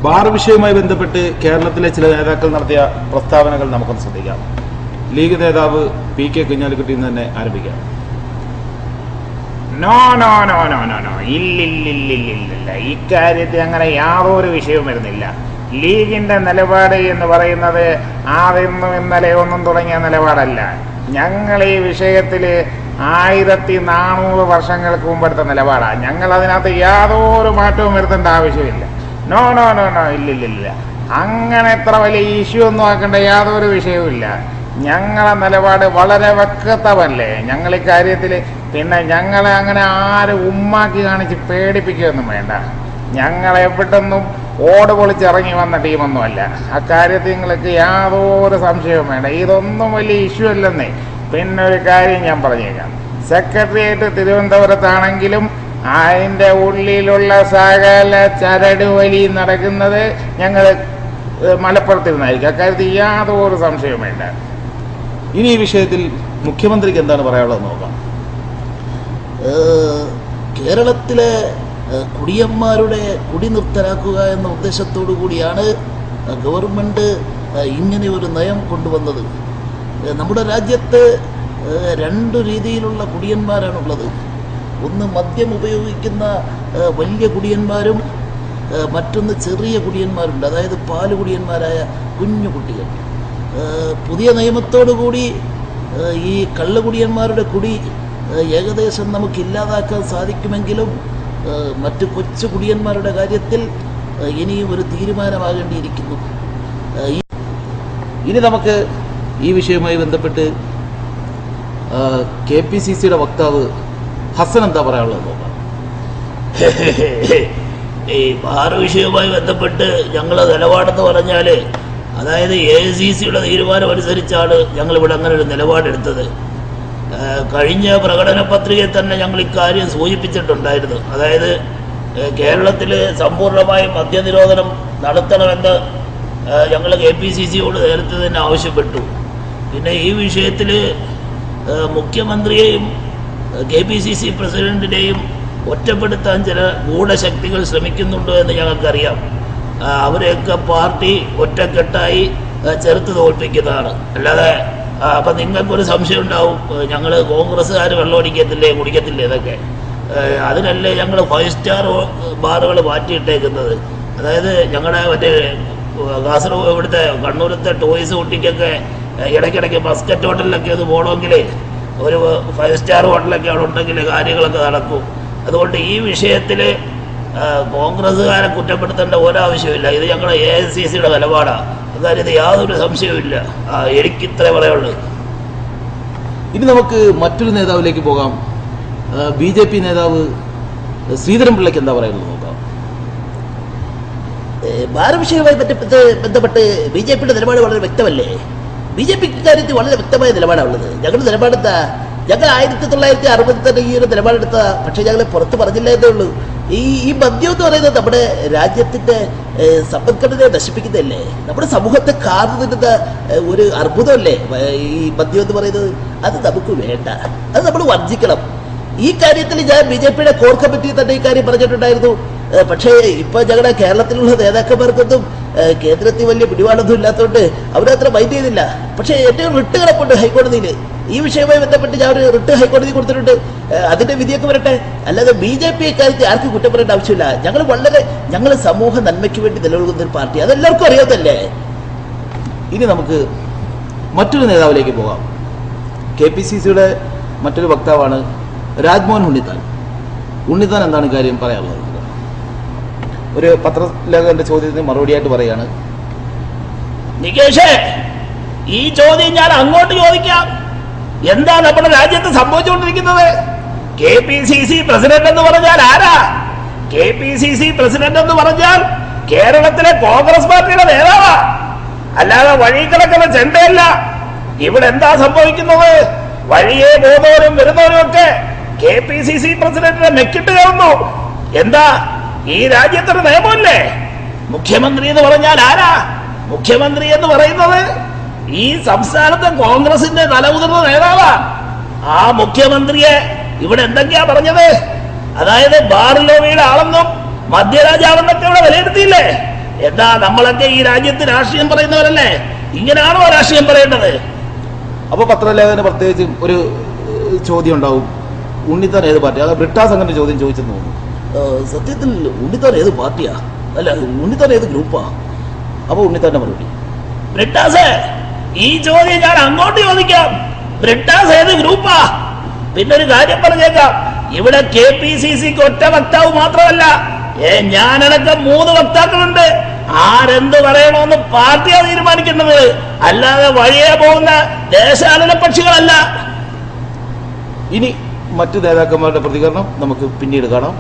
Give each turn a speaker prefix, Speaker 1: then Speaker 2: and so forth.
Speaker 1: Bar വിഷയവുമായി ബന്ധപ്പെട്ട് കേരളത്തിലെ ചില നേതാക്കൾ നടത്തിയ പ്രസ്താവനകൾ നമുക്കൊന്ന് ശ്രദ്ധിക്കാം. ലീഗ് നേതാവ് PK കുഞ്ഞാലിക്കുട്ടിയിൽ നിന്ന് തന്നെ ആരംഭിക്കാം.
Speaker 2: No no no no no no ഇല്ലില്ലില്ലില്ലില്ല, ഇക്കാര്യത്തിൽ അങ്ങനെ യാതൊരു വിഷയവും വരുന്നില്ല. ലീഗിന്റെ നിലപാട് എന്ന് പറയുന്നത് ആദ്യം ഇന്നലെ ഒന്നും തുടങ്ങിയ നിലപാടല്ല. ഞങ്ങൾ ഈ വിഷയത്തിൽ 1400 വർഷങ്ങൾക്ക് മുമ്പെടുത്ത നിലപാടാണ്. ഞങ്ങൾ അതിനകത്ത് യാതൊരു മാറ്റവും വരുത്തേണ്ട ആവശ്യമില്ല. നോ നോ നോ നോ ഇല്ലില്ലില്ല, അങ്ങനെ എത്ര വലിയ ഇഷ്യൂ ഒന്നും ആക്കേണ്ട യാതൊരു വിഷയവുമില്ല. ഞങ്ങളെ നിലപാട് വളരെ വ്യക്തമല്ലേ ഞങ്ങൾ ഇക്കാര്യത്തിൽ. പിന്നെ ഞങ്ങളെ അങ്ങനെ ആരും ഉമ്മാക്കി കാണിച്ച് പേടിപ്പിക്കുകയൊന്നും വേണ്ട. ഞങ്ങൾ എവിടെയൊന്നും ഓട് പൊളിച്ചിറങ്ങി വന്ന ടീമൊന്നുമല്ല. അക്കാര്യത്തിൽ നിങ്ങൾക്ക് യാതൊരു സംശയവും വേണ്ട. ഇതൊന്നും വലിയ ഇഷ്യൂ അല്ലെന്നേ. പിന്നെ ഒരു കാര്യം ഞാൻ പറഞ്ഞേക്കാം, സെക്രട്ടേറിയറ്റ് തിരുവനന്തപുരത്താണെങ്കിലും അതിൻ്റെ ഉള്ളിലുള്ള സകല ചരട് വലി നടക്കുന്നത് ഞങ്ങൾ മലപ്പുറത്തിരുന്നായിരിക്കും. അക്കാര്യത്തിൽ യാതൊരു സംശയവും വേണ്ട.
Speaker 1: ഇനി ഈ വിഷയത്തിൽ മുഖ്യമന്ത്രിക്ക് എന്താണ് പറയാനുള്ളത് നോക്കാം.
Speaker 3: കേരളത്തിലെ കുടിയന്മാരുടെ കുടി നിർത്തലാക്കുക എന്ന ഉദ്ദേശത്തോടു കൂടിയാണ് ഗവൺമെൻറ് ഇങ്ങനെ ഒരു നയം കൊണ്ടുവന്നത്. നമ്മുടെ രാജ്യത്ത് 2 രീതിയിലുള്ള കുടിയന്മാരാണുള്ളത്. ഒന്ന് മദ്യം ഉപയോഗിക്കുന്ന വലിയ കുടിയന്മാരും മറ്റൊന്ന് ചെറിയ കുടിയന്മാരുണ്ട്, അതായത് പാല് കുടിയന്മാരായ കുഞ്ഞു കുട്ടികൾ. പുതിയ നിയമത്തോടുകൂടി ഈ കള്ളുകുടിയന്മാരുടെ കുടി ഏകദേശം നമുക്ക് ഇല്ലാതാക്കാൻ സാധിക്കുമെങ്കിലും മറ്റ് കൊച്ചു കുടിയന്മാരുടെ കാര്യത്തിൽ ഇനിയും ഒരു തീരുമാനമാകേണ്ടിയിരിക്കുന്നു.
Speaker 1: ഇനി നമുക്ക് ഈ വിഷയവുമായി ബന്ധപ്പെട്ട് KPCCയുടെ വക്താവ് ഹസൻ എന്താ പറയാനുള്ളത് നോക്കാം.
Speaker 3: ഈ ബാർ വിഷയവുമായി ബന്ധപ്പെട്ട് ഞങ്ങളുടെ നിലപാടെന്ന് പറഞ്ഞാൽ, അതായത് AICCയുടെ തീരുമാനം അനുസരിച്ചാണ് ഞങ്ങളിവിടെ അങ്ങനെ ഒരു നിലപാടെടുത്തത്. കഴിഞ്ഞ പ്രകടന പത്രികയിൽ തന്നെ ഞങ്ങൾ ഇക്കാര്യം സൂചിപ്പിച്ചിട്ടുണ്ടായിരുന്നു. അതായത് കേരളത്തിൽ സമ്പൂർണ്ണമായും മദ്യനിരോധനം നടത്തണമെന്ന് ഞങ്ങൾ KPCCയോട് നേരത്തെ തന്നെ ആവശ്യപ്പെട്ടു. പിന്നെ ഈ വിഷയത്തിൽ മുഖ്യമന്ത്രിയെയും KPCC പ്രസിഡന്റിനെയും ഒറ്റപ്പെടുത്താൻ ചില ഗൂഢശക്തികൾ ശ്രമിക്കുന്നുണ്ടോ എന്ന് ഞങ്ങൾക്കറിയാം. അവരെയൊക്കെ പാർട്ടി ഒറ്റക്കെട്ടായി ചെറുത്ത് തോൽപ്പിക്കുന്നതാണ്. അല്ലാതെ അപ്പം നിങ്ങൾക്കൊരു സംശയം ഉണ്ടാവും, ഞങ്ങൾ കോൺഗ്രസ്സുകാർ വെള്ളമടിക്കത്തില്ലേ കുടിക്കത്തില്ലേ ഇതൊക്കെ. അതിനല്ലേ ഞങ്ങൾ 5 സ്റ്റാർ ബാറുകൾ മാറ്റിയിട്ടേക്കുന്നത്. അതായത് ഞങ്ങളുടെ മറ്റേ കാസർഗോഡ് ഇവിടുത്തെ കണ്ണൂരത്തെ ടോയ്സ് കുട്ടിക്കൊക്കെ ഇടയ്ക്കിടയ്ക്ക് മസ്കറ്റ് ഹോട്ടലിലൊക്കെ അത് പോകണമെങ്കിൽ ഒരു 5 സ്റ്റാർ ഹോട്ടലൊക്കെ അവിടെ ഉണ്ടെങ്കിൽ കാര്യങ്ങളൊക്കെ നടക്കും. അതുകൊണ്ട് ഈ വിഷയത്തിൽ കോൺഗ്രസ്സുകാരെ കുറ്റപ്പെടുത്തേണ്ട ഒരാവശ്യമില്ല. ഇത് ഞങ്ങളുടെ AICCയുടെ നിലപാടാണ്. അക്കാര്യത്തിൽ യാതൊരു സംശയവുമില്ല. എനിക്കിത്രേ പറയാനുള്ളൂ.
Speaker 1: ഇനി നമുക്ക് മറ്റൊരു നേതാവിലേക്ക് പോകാം. BJP നേതാവ് ശ്രീധരൻപിള്ളയ്ക്ക് എന്താ പറയുന്നത് നോക്കാം.
Speaker 3: ബാർ വിഷയവുമായി ബന്ധപ്പെട്ട് BJPയുടെ നിലപാട് വളരെ വ്യക്തമല്ലേ. BJP കാര്യത്തിൽ വളരെ വ്യക്തമായ നിലപാടാണുള്ളത്. ഞങ്ങളുടെ നിലപാടെന്താ, ഞങ്ങൾ 1960 തന്നെ ഈ ഒരു നിലപാടെടുത്ത, പക്ഷേ ഞങ്ങൾ പുറത്ത് പറഞ്ഞില്ല എന്നേ ഉള്ളൂ. ഈ മദ്യം എന്ന് പറയുന്നത് നമ്മുടെ രാജ്യത്തിന്റെ സമ്പദ്ഘടനയെ നശിപ്പിക്കുന്നതല്ലേ, നമ്മുടെ സമൂഹത്തെ കാർന്നു നിന്നുന്ന ഒരു അർബുദമല്ലേ ഈ മദ്യം എന്ന് പറയുന്നത്. അത് നമുക്ക് വേണ്ട, അത് നമ്മൾ വർജിക്കണം. ഈ കാര്യത്തിൽ ഞാൻ BJPയുടെ കോർ കമ്മിറ്റിയിൽ തന്നെ ഈ കാര്യം പറഞ്ഞിട്ടുണ്ടായിരുന്നു. പക്ഷേ ഇപ്പൊ ഞങ്ങളുടെ കേരളത്തിലുള്ള നേതാക്കന്മാർക്കൊന്നും കേന്ദ്രത്തിൽ വലിയ പിടിപാടൊന്നും ഇല്ലാത്തതുകൊണ്ട് അവരത്ര മൈൻഡ് ചെയ്തില്ല. പക്ഷേ എന്റെ റിട്ട് കിടപ്പുണ്ട് ഹൈക്കോടതിയിൽ. ഈ വിഷയവുമായി ബന്ധപ്പെട്ട് ഞാൻ ഒരു റിട്ട് ഹൈക്കോടതി കൊടുത്തിട്ടുണ്ട്. അതിന്റെ വിധിയൊക്കെ വരട്ടെ. അല്ലാതെ BJP ഇക്കാര്യത്തിൽ ആർക്കും കുറ്റം പറയേണ്ട ആവശ്യമില്ല. ഞങ്ങൾ സമൂഹ നന്മയ്ക്ക് വേണ്ടി നിലകൊള്ളുന്ന ഒരു പാർട്ടി, അതെല്ലാവർക്കും അറിയാത്തല്ലേ.
Speaker 1: ഇനി നമുക്ക് മറ്റൊരു നേതാവിലേക്ക് പോകാം. KPCCയുടെ മറ്റൊരു വക്താവാണ് രാജ്മോഹൻ ഉണ്ണിത്താൻ. ഉണ്ണിത്താൻ എന്താണ് കാര്യം പറയാനുള്ളത്? ഒരു പത്രലേഖകന്റെ ചോദ്യത്തിന് മറുപടിയായിട്ട് പറയാണ്.
Speaker 2: നികേഷേ, ഈ ചോദ്യം ഞാൻ അങ്ങോട്ട് ചോദിക്കാം. എന്താ നമ്മുടെ രാജ്യത്ത് സംഭവിച്ചുകൊണ്ടിരിക്കുന്നത്? KPCC പ്രസിഡന്റ് എന്ന് പറഞ്ഞാൽ ആരാ? KPCC പ്രസിഡന്റ് എന്ന് പറഞ്ഞാൽ കേരളത്തിലെ കോൺഗ്രസ് പാർട്ടിയുടെ നേതാവാ, അല്ലാതെ വഴി കിടക്കുന്ന ചെണ്ടയല്ല. ഇവിടെ എന്താ സംഭവിക്കുന്നത്? വഴിയെ പോകുന്നവരും വരുന്നവരും ഒക്കെ KPCC പ്രസിഡന്റിനെ മെക്കിട്ട് കയറുന്നു. എന്താ ഈ രാജ്യത്തൊരു നിയമമല്ലേ? മുഖ്യമന്ത്രി എന്ന് പറഞ്ഞാൽ ആരാ? മുഖ്യമന്ത്രി എന്ന് പറയുന്നത് ഈ സംസ്ഥാനത്തെ കോൺഗ്രസിന്റെ തലമുതിർന്ന നേതാവാ. ആ മുഖ്യമന്ത്രിയെ ഇവിടെ എന്തൊക്കെയാ പറഞ്ഞത്? അതായത് ബാർ ലോബിയുടെ ആളെന്നും മദ്യരാജാവെന്നൊക്കെ ഇവിടെ വിലയിരുത്തിയില്ലേ?
Speaker 3: എന്താ നമ്മളൊക്കെ ഈ രാജ്യത്ത് രാഷ്ട്രീയം പറയുന്നവരല്ലേ? ഇങ്ങനെയാണോ രാഷ്ട്രീയം പറയേണ്ടത്?
Speaker 1: അപ്പോൾ പത്രലേഖന് പ്രത്യേകിച്ച് ഒരു ചോദ്യം ഉണ്ടാവും, ഉണ്ണിത്താൻ ഏത് പാർട്ടി? അത് ബ്രിട്ടാസ് അങ്ങനെ ചോദ്യം ചോദിച്ചെന്ന് തോന്നുന്നു.
Speaker 3: സത്യത്തിൽ ഉണ്ണിത്താൻ ഏത് പാർട്ടിയാ? അല്ല, ഉണ്ണിത്താൻ ഏത് ഗ്രൂപ്പാ?
Speaker 1: അപ്പോൾ ഉണ്ണിത്താന്റെ മറുപടി,
Speaker 3: ബ്രിട്ടാസ്, ഈ ചോദ്യം ഞാൻ അങ്ങോട്ട് ചോദിക്കാം. ബ്രിട്ടാസ് ഏത് ഗ്രൂപ്പാ? പിന്നെ ഒരു കാര്യം പറഞ്ഞേക്കാം, ഇവിടെ KPCCക്ക് ഒറ്റ വക്താവ് മാത്രമല്ല, ഞാനടക്കം 3 വക്താക്കളുണ്ട്. ആരെന്ത് പറയണമെന്ന് പാർട്ടിയാ തീരുമാനിക്കേണ്ടത്, അല്ലാതെ വഴിയെ പോകുന്ന ദേശാടന പക്ഷികളല്ല.
Speaker 1: ഇനി മറ്റു നേതാക്കന്മാരുടെ പ്രതികരണം നമുക്ക് പിന്നീട് കാണാം.